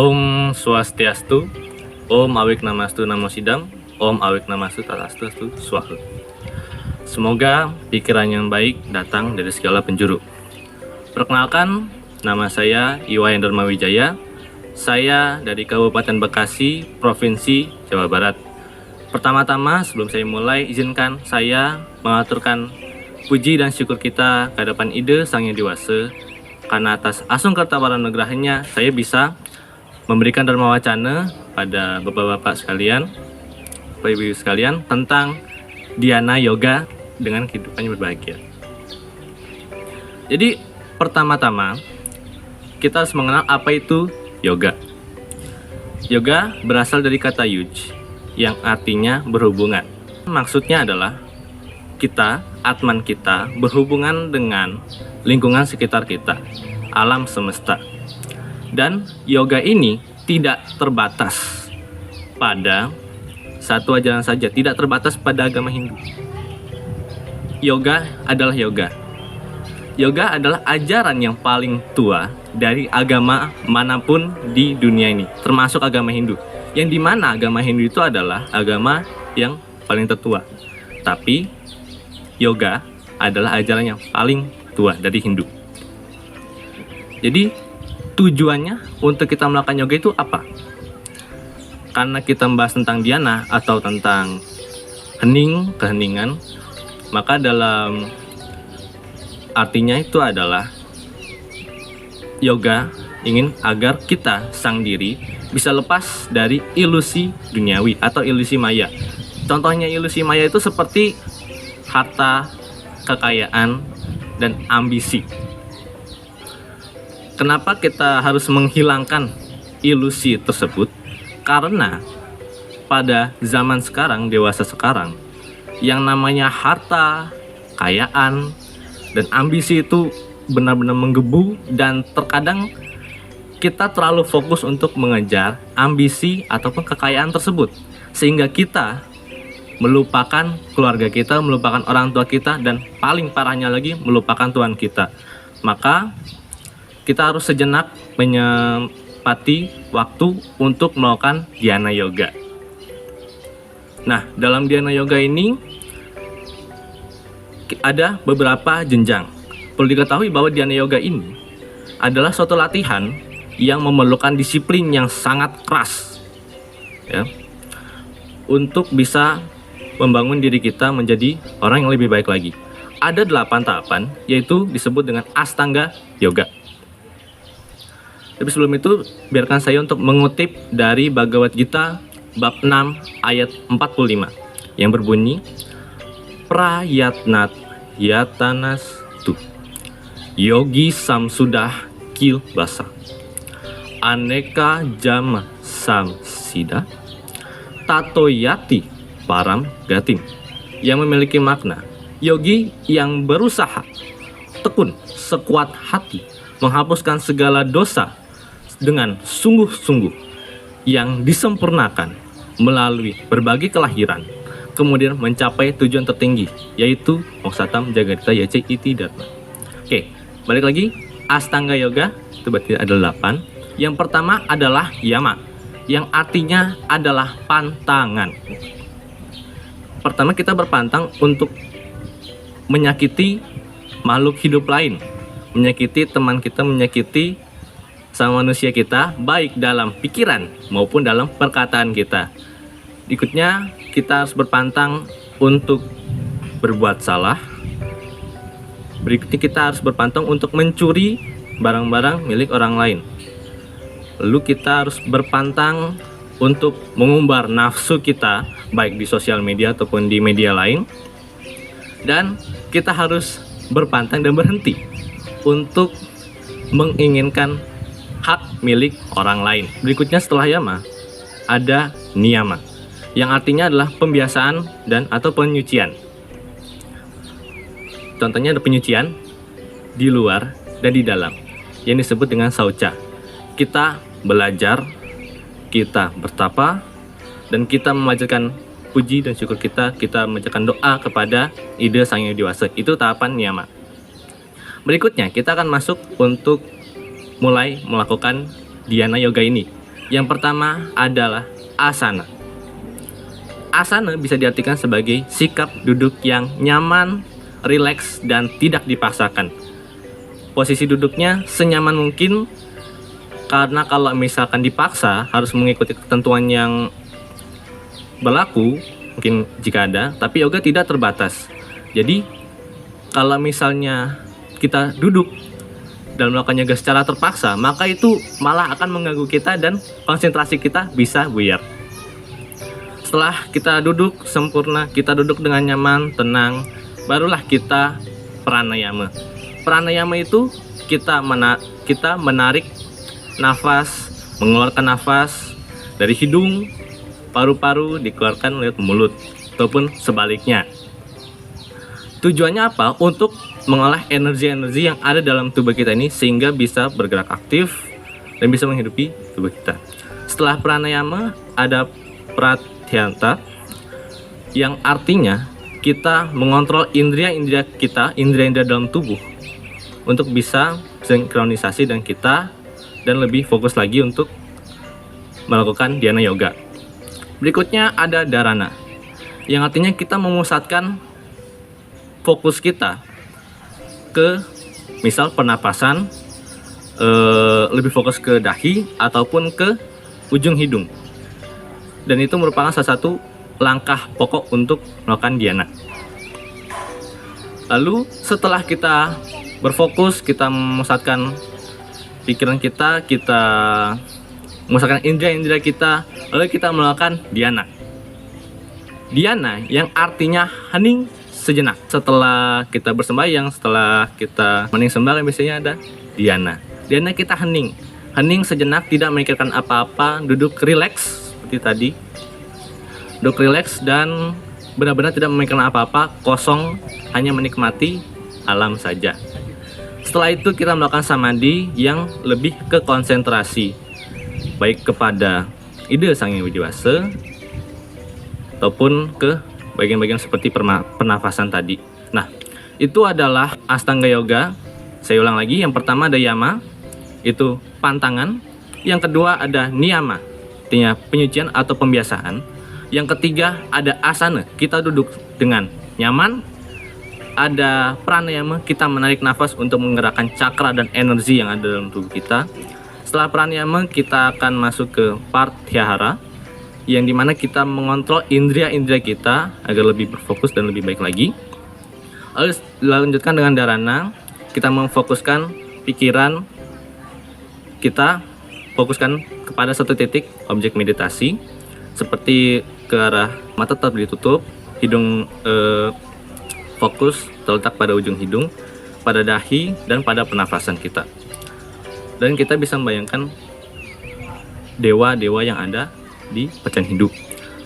Om Swastiastu, Om Awik Namastu Namo Sidam, Om Awik Namastu Tatastu Swahu. Semoga pikiran yang baik datang dari segala penjuru. Perkenalkan, nama saya Iwayan Darmawijaya. Saya dari Kabupaten Bekasi, Provinsi Jawa Barat. Pertama-tama, sebelum saya mulai, izinkan saya mengaturkan puji dan syukur kita ke hadapan Ide Sang Hyang Dewasa, karena atas asung kerta paranugrahnya saya bisa memberikan dharma wacana pada bapak-bapak sekalian, bapak-ibu sekalian, tentang dhyana yoga dengan kehidupan yang berbahagia. Jadi pertama-tama kita harus mengenal apa itu yoga. Yoga berasal dari kata yuj yang artinya berhubungan. Maksudnya adalah kita, atman kita, berhubungan dengan lingkungan sekitar kita, alam semesta. Dan yoga ini tidak terbatas pada satu ajaran saja, tidak terbatas pada agama Hindu. Yoga adalah yoga. Yoga adalah ajaran yang paling tua dari agama manapun di dunia ini, termasuk agama Hindu. Yang dimana agama Hindu itu adalah agama yang paling tertua. Tapi yoga adalah ajaran yang paling tua dari Hindu. Jadi tujuannya untuk kita melakukan yoga itu apa? Karena kita membahas tentang dhyana atau tentang keheningan, maka dalam artinya itu adalah yoga ingin agar kita, sang diri, bisa lepas dari ilusi duniawi atau ilusi maya. Contohnya ilusi maya itu seperti harta, kekayaan, dan ambisi. Kenapa kita harus menghilangkan ilusi tersebut? Karena pada zaman sekarang, dewasa sekarang, yang namanya harta, kekayaan, dan ambisi itu benar-benar menggebu, dan terkadang kita terlalu fokus untuk mengejar ambisi ataupun kekayaan tersebut, sehingga kita melupakan keluarga kita, melupakan orang tua kita, dan paling parahnya lagi melupakan Tuhan kita. Maka kita harus sejenak menyempati waktu untuk melakukan dhyana yoga. Nah, dalam dhyana yoga ini ada beberapa jenjang. Perlu diketahui bahwa dhyana yoga ini adalah suatu latihan yang memerlukan disiplin yang sangat keras, ya, untuk bisa membangun diri kita menjadi orang yang lebih baik lagi. Ada 8 tahapan, yaitu disebut dengan Astanga Yoga. Tapi sebelum itu, biarkan saya untuk mengutip dari Bhagavad Gita bab 6 ayat 45 yang berbunyi, Prayatnat yatanastu yogi samsudah kilbasa aneka jama samsida tatoyati param gatim, yang memiliki makna yogi yang berusaha tekun sekuat hati menghapuskan segala dosa dengan sungguh-sungguh yang disempurnakan melalui berbagai kelahiran, kemudian mencapai tujuan tertinggi, yaitu Moksatam Jagadita Yace Iti Dharma. Oke, balik lagi. Astanga Yoga itu berarti ada 8. Yang pertama adalah yama, yang artinya adalah pantangan. Pertama, kita berpantang untuk menyakiti makhluk hidup lain, menyakiti teman kita, menyakiti sama manusia kita, baik dalam pikiran maupun dalam perkataan kita. Berikutnya, kita harus berpantang untuk berbuat salah. Berikutnya, kita harus berpantang untuk mencuri barang-barang milik orang lain. Lalu kita harus berpantang untuk mengumbar nafsu kita, baik di sosial media ataupun di media lain. Dan kita harus berpantang dan berhenti untuk menginginkan hak milik orang lain. Berikutnya setelah yama, ada niyama, yang artinya adalah pembiasaan dan atau penyucian. Contohnya ada penyucian di luar dan di dalam, yang disebut dengan sauca. Kita belajar, kita bertapa, dan kita memanjatkan puji dan syukur kita memanjatkan doa kepada Ide Sang Hyang Dewasa. Itu tahapan niyama. Berikutnya kita akan masuk untuk mulai melakukan dhyana yoga ini. Yang pertama adalah asana. Asana bisa diartikan sebagai sikap duduk yang nyaman, rileks, dan tidak dipaksakan. Posisi duduknya senyaman mungkin, karena kalau misalkan dipaksa harus mengikuti ketentuan yang berlaku, mungkin jika ada, tapi yoga tidak terbatas. Jadi kalau misalnya kita duduk dan melakukan yoga secara terpaksa, maka itu malah akan mengganggu kita dan konsentrasi kita bisa buyar. Setelah kita duduk sempurna, kita duduk dengan nyaman, tenang, barulah kita pranayama. Pranayama itu kita menarik nafas, mengeluarkan nafas dari hidung, paru-paru dikeluarkan lewat mulut, ataupun sebaliknya. Tujuannya apa? Untuk mengolah energi-energi yang ada dalam tubuh kita ini sehingga bisa bergerak aktif dan bisa menghidupi tubuh kita. Setelah pranayama ada pratyahara, yang artinya kita mengontrol indera-indera kita, indera-indera dalam tubuh untuk bisa sinkronisasi dengan kita dan lebih fokus lagi untuk melakukan dhyana yoga. Berikutnya ada dharana, yang artinya kita memusatkan fokus kita ke misal pernapasan, lebih fokus ke dahi ataupun ke ujung hidung. Dan itu merupakan salah satu langkah pokok untuk melakukan dhyana. Lalu setelah kita berfokus, kita memusatkan pikiran kita, kita memusatkan indera-indera kita, lalu kita melakukan dhyana. Dhyana yang artinya hening sejenak. Setelah kita bersembahyang, setelah kita mening sembahyang, biasanya ada dhyana. Dhyana kita hening sejenak, tidak memikirkan apa-apa, duduk rileks seperti tadi. Duduk rileks dan benar-benar tidak memikirkan apa-apa, kosong, hanya menikmati alam saja. Setelah itu kita melakukan samadhi yang lebih ke konsentrasi, baik kepada ide Sang Hyang Widiwasa ataupun ke bagian-bagian seperti pernafasan tadi. Nah, itu adalah Astanga Yoga. Saya ulang lagi, yang pertama ada yama, itu pantangan. Yang kedua ada niyama, artinya penyucian atau pembiasaan. Yang ketiga ada asana, kita duduk dengan nyaman. Ada pranayama, kita menarik nafas untuk menggerakkan cakra dan energi yang ada dalam tubuh kita. Setelah pranayama, kita akan masuk ke pratyahara, yang dimana kita mengontrol indera-indera kita agar lebih berfokus dan lebih baik lagi. Lalu lanjutkan dengan dharana, kita memfokuskan pikiran kita, fokuskan kepada satu titik objek meditasi, seperti ke arah mata tetap ditutup, hidung fokus terletak pada ujung hidung, pada dahi, dan pada pernafasan kita. Dan kita bisa membayangkan dewa-dewa yang ada di pecahan hidup.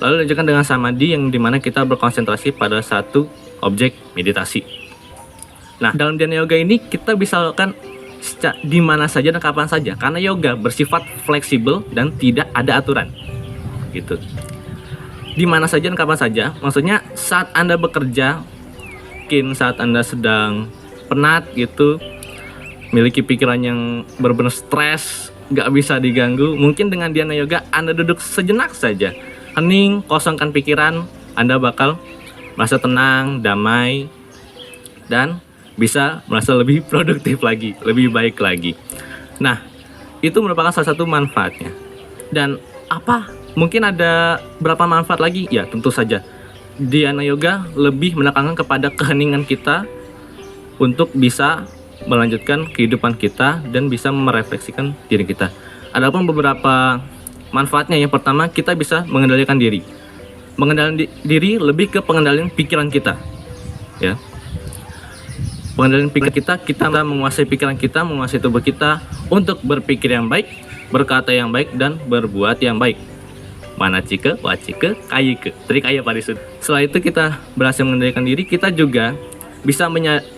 Lalu lanjutkan dengan samadhi, yang dimana kita berkonsentrasi pada satu objek meditasi. Nah, dalam dhyana yoga ini kita bisa lakukan di mana saja dan kapan saja, karena yoga bersifat fleksibel dan tidak ada aturan. Gitu. Di mana saja dan kapan saja, maksudnya saat Anda bekerja, mungkin saat Anda sedang penat gitu, miliki pikiran yang benar-benar stres, gak bisa diganggu, mungkin dengan dhyana yoga Anda duduk sejenak saja, hening, kosongkan pikiran, Anda bakal merasa tenang, damai, dan bisa merasa lebih produktif lagi, lebih baik lagi. Nah, itu merupakan salah satu manfaatnya. Dan apa? Mungkin ada berapa manfaat lagi? Ya, tentu saja dhyana yoga lebih menekankan kepada keheningan kita untuk bisa melanjutkan kehidupan kita dan bisa merefleksikan diri kita. Adapun beberapa manfaatnya, yang pertama kita bisa mengendalikan diri. Mengendalikan diri lebih ke pengendalian pikiran kita. Ya. Pengendalian pikiran kita menguasai pikiran kita, menguasai tubuh kita untuk berpikir yang baik, berkata yang baik, dan berbuat yang baik. Manacika, wacika, kayika, trikaya parisudha. Setelah itu kita berhasil mengendalikan diri, kita juga bisa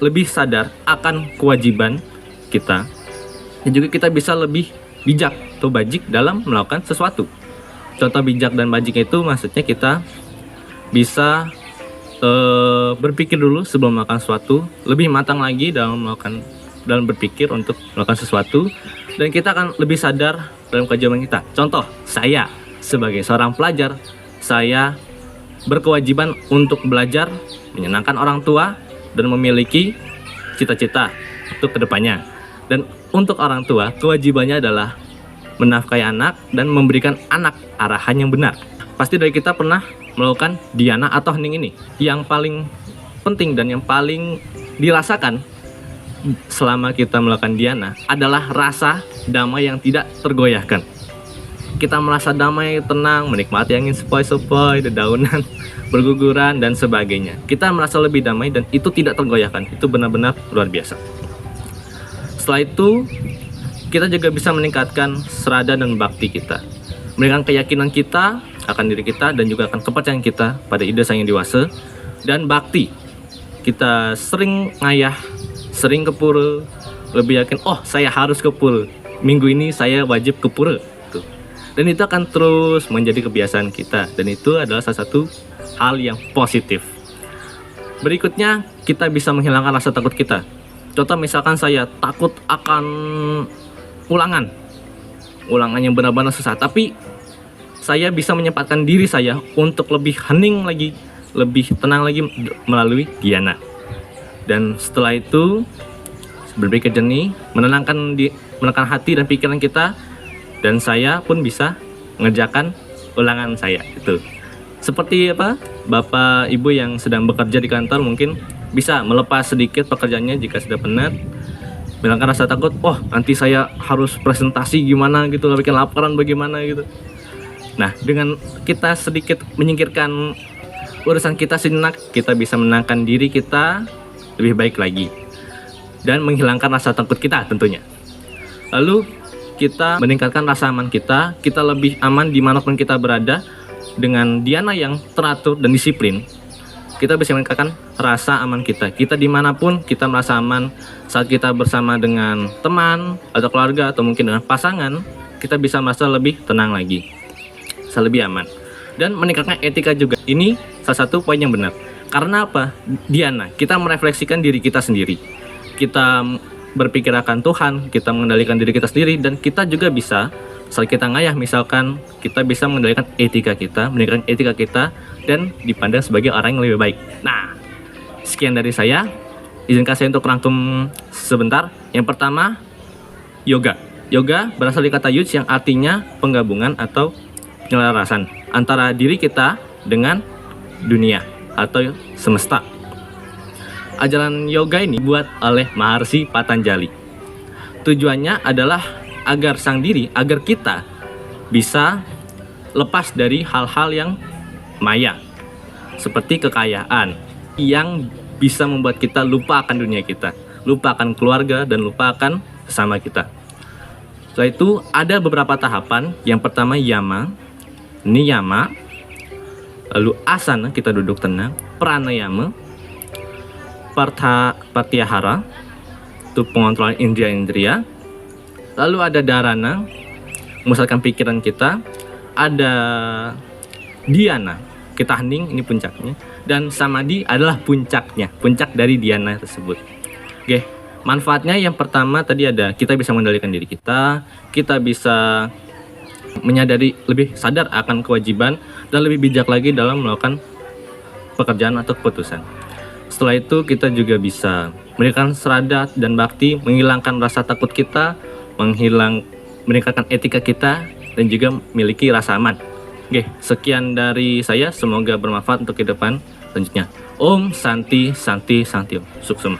lebih sadar akan kewajiban kita, dan juga kita bisa lebih bijak atau bajik dalam melakukan sesuatu. Contoh bijak dan bajik itu maksudnya kita bisa berpikir dulu sebelum melakukan sesuatu, lebih matang lagi dalam berpikir untuk melakukan sesuatu, dan kita akan lebih sadar dalam kewajiban kita. Contoh, saya sebagai seorang pelajar, saya berkewajiban untuk belajar, menyenangkan orang tua, dan memiliki cita-cita untuk kedepannya. Dan untuk orang tua, kewajibannya adalah menafkahi anak dan memberikan anak arahan yang benar. Pasti dari kita pernah melakukan dhyana atau hening ini. Yang paling penting dan yang paling dirasakan selama kita melakukan dhyana adalah rasa damai yang tidak tergoyahkan. Kita merasa damai, tenang, menikmati angin sepoi-sepoi, dedaunan berguguran dan sebagainya. Kita merasa lebih damai dan itu tidak tergoyahkan. Itu benar-benar luar biasa. Setelah itu, kita juga bisa meningkatkan serada dan bakti kita, meningkatkan keyakinan kita akan diri kita dan juga akan kepercayaan kita pada ide Sang Yang Dewasa. Dan bakti, kita sering ngayah, sering ke pura, lebih yakin, oh saya harus ke pura, minggu ini saya wajib ke pura tuh. Dan itu akan terus menjadi kebiasaan kita, dan itu adalah salah satu hal yang positif. Berikutnya, kita bisa menghilangkan rasa takut kita. Contoh, misalkan saya takut akan ulangan yang benar-benar susah, tapi saya bisa menyempatkan diri saya untuk lebih hening lagi, lebih tenang lagi melalui dhyana. Dan setelah itu berpikir jernih, menenangkan hati dan pikiran kita, dan saya pun bisa mengerjakan ulangan saya. Itu seperti apa, Bapak Ibu yang sedang bekerja di kantor mungkin bisa melepas sedikit pekerjaannya jika sudah penat, menghilangkan rasa takut, oh nanti saya harus presentasi gimana gitu, bikin laporan bagaimana gitu. Nah, dengan kita sedikit menyingkirkan urusan kita sejenak, kita bisa menenangkan diri kita lebih baik lagi dan menghilangkan rasa takut kita tentunya. Lalu kita meningkatkan rasa aman kita lebih aman dimanapun kita berada. Dengan dhyana yang teratur dan disiplin, kita bisa meningkatkan rasa aman kita dimanapun kita merasa aman. Saat kita bersama dengan teman atau keluarga atau mungkin dengan pasangan, kita bisa merasa lebih tenang lagi, bisa lebih aman. Dan meningkatkan etika juga, ini salah satu poin yang benar. Karena apa? Dhyana, kita merefleksikan diri kita sendiri, kita berpikir akan Tuhan, kita mengendalikan diri kita sendiri, dan kita juga bisa saat kita ngayah, misalkan kita bisa mengendalikan etika kita, meningkatkan etika kita, dan dipandang sebagai orang yang lebih baik. Nah, sekian dari saya. Izinkan saya untuk rangkum sebentar. Yang pertama, yoga. Yoga berasal dari kata yuj yang artinya penggabungan atau penyelarasan antara diri kita dengan dunia atau semesta. Ajaran yoga ini dibuat oleh Maharshi Patanjali. Tujuannya adalah agar kita bisa lepas dari hal-hal yang maya, seperti kekayaan yang bisa membuat kita lupa akan dunia kita, lupa akan keluarga, dan lupa akan sesama kita. Setelah itu ada beberapa tahapan. Yang pertama yama, niyama, lalu asana, kita duduk tenang, pranayama, pratyahara, itu pengontrolan indria-indria. Lalu ada dharana, memusatkan pikiran kita. Ada dhyana, kita hening, ini puncaknya. Dan samadhi adalah puncaknya, puncak dari dhyana tersebut. Oke, manfaatnya yang pertama tadi ada, kita bisa mengendalikan diri kita bisa menyadari, lebih sadar akan kewajiban, dan lebih bijak lagi dalam melakukan pekerjaan atau keputusan. Setelah itu kita juga bisa meningkatkan serada dan bakti, menghilangkan rasa takut kita, meningkatkan etika kita, dan juga memiliki rasa aman. Oke, sekian dari saya, semoga bermanfaat untuk kehidupan selanjutnya. Om Santi Santi Santi Om. Suksema.